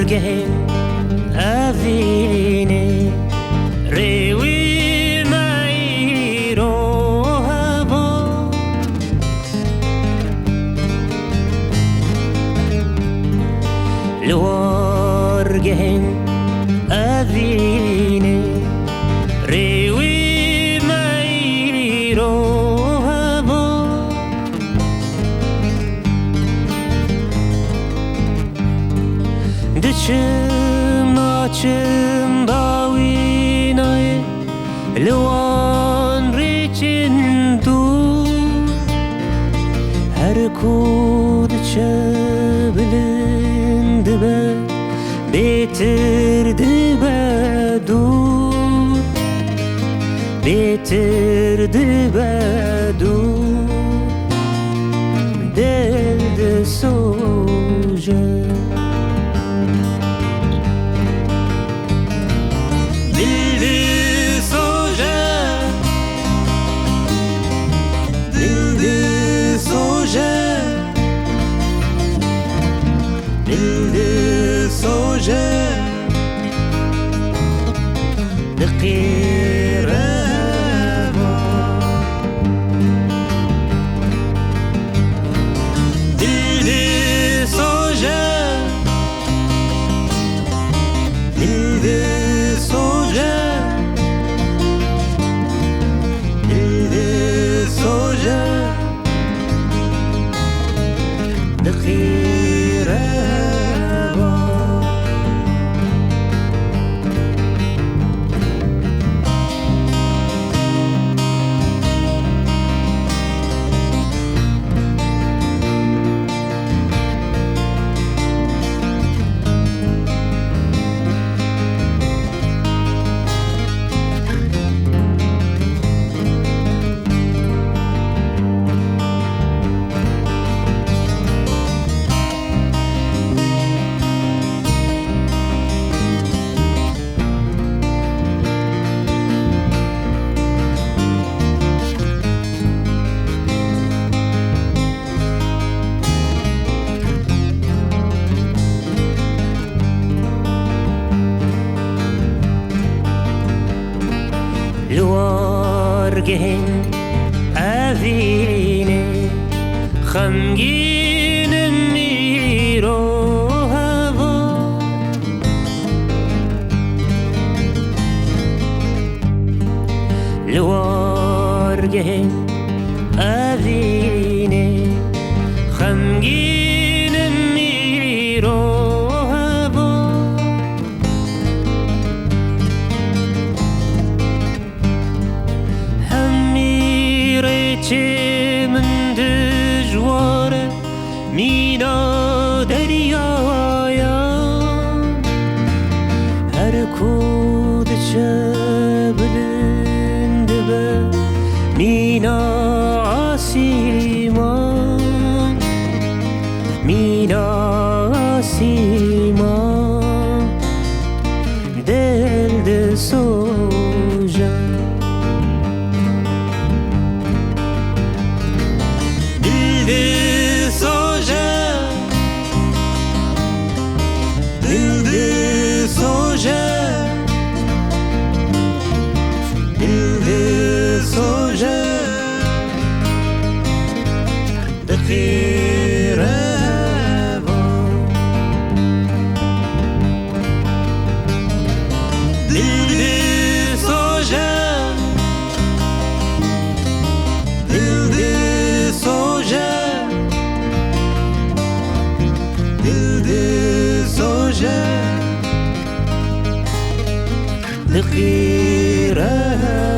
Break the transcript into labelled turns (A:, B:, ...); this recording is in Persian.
A: گهن اوینه روی مایی رو هوا لوار گهن اوینه روی مایی رو هوا دچم ناچم باوینای لوان ریچن دو هر کود چه بلند به بهتر دبه دور بهتر دبه دور دل سوژه گهن اوینه خمگین میرو هوا لوار گهن اوینه خمگین میرو چه من دجواره مینا دریایم هر کود چه بلند به مینا آسیمان مینا آسیمان دل سوژه
B: لقيرها